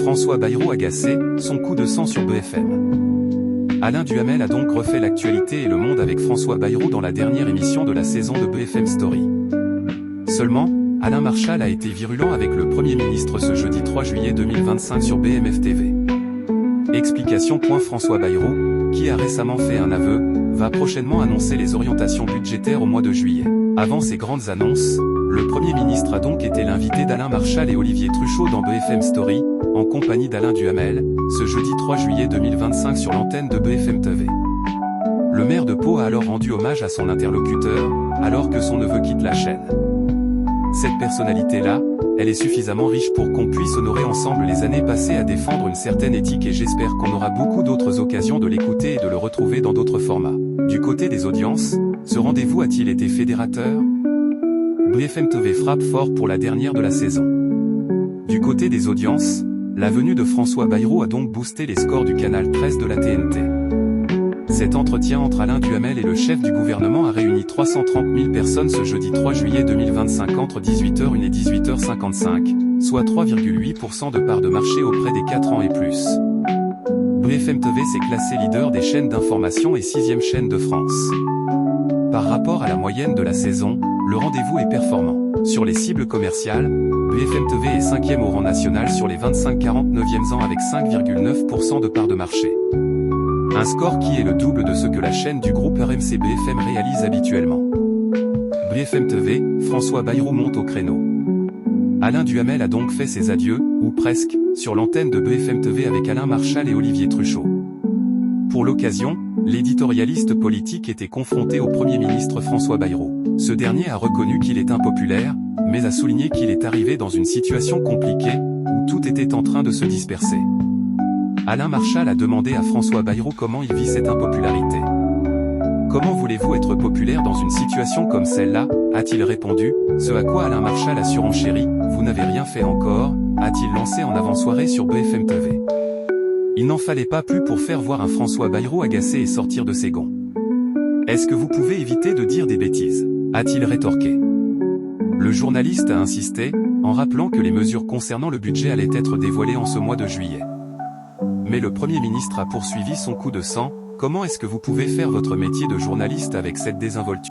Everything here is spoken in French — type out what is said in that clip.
François Bayrou agacé, son coup de sang sur BFM. Alain Duhamel a donc refait l'actualité et le monde avec François Bayrou dans la dernière émission de la saison de BFM Story. Seulement, Alain Marchal a été virulent avec le Premier ministre ce jeudi 3 juillet 2025 sur BMF TV. Explication. François Bayrou, qui a récemment fait un aveu, va prochainement annoncer les orientations budgétaires au mois de juillet. Avant ces grandes annonces, le Premier ministre a donc été l'invité d'Alain Marchal et Olivier Truchot dans BFM Story, en compagnie d'Alain Duhamel, ce jeudi 3 juillet 2025 sur l'antenne de BFM TV. Le maire de Pau a alors rendu hommage à son interlocuteur, alors que son neveu quitte la chaîne. Cette personnalité-là, elle est suffisamment riche pour qu'on puisse honorer ensemble les années passées à défendre une certaine éthique et j'espère qu'on aura beaucoup d'autres occasions de l'écouter et de le retrouver dans d'autres formats. Du côté des audiences, ce rendez-vous a-t-il été fédérateur? BFM TV frappe fort pour la dernière de la saison. Du côté des audiences, la venue de François Bayrou a donc boosté les scores du canal 13 de la TNT. Cet entretien entre Alain Duhamel et le chef du gouvernement a réuni 330 000 personnes ce jeudi 3 juillet 2025 entre 18h01 et 18h55, soit 3,8% de part de marché auprès des 4 ans et plus. BFM TV s'est classé leader des chaînes d'information et 6e chaîne de France. Par rapport à la moyenne de la saison, le rendez-vous est performant. Sur les cibles commerciales, BFM TV est 5e au rang national sur les 25-49e ans avec 5,9% de part de marché. Un score qui est le double de ce que la chaîne du groupe RMC BFM réalise habituellement. BFM TV, François Bayrou monte au créneau. Alain Duhamel a donc fait ses adieux, ou presque, sur l'antenne de BFM TV avec Alain Marchal et Olivier Truchot. Pour l'occasion, l'éditorialiste politique était confronté au Premier ministre François Bayrou. Ce dernier a reconnu qu'il est impopulaire, mais a souligné qu'il est arrivé dans une situation compliquée, où tout était en train de se disperser. Alain Marchal a demandé à François Bayrou comment il vit cette impopularité. Comment voulez-vous être populaire dans une situation comme celle-là, a-t-il répondu, ce à quoi Alain Marchal a surenchéri, vous n'avez rien fait encore, a-t-il lancé en avant-soirée sur BFM TV. Il n'en fallait pas plus pour faire voir un François Bayrou agacé et sortir de ses gonds. Est-ce que vous pouvez éviter de dire des bêtises, a-t-il rétorqué. Le journaliste a insisté, en rappelant que les mesures concernant le budget allaient être dévoilées en ce mois de juillet. Mais le Premier ministre a poursuivi son coup de sang, comment est-ce que vous pouvez faire votre métier de journaliste avec cette désinvolture ?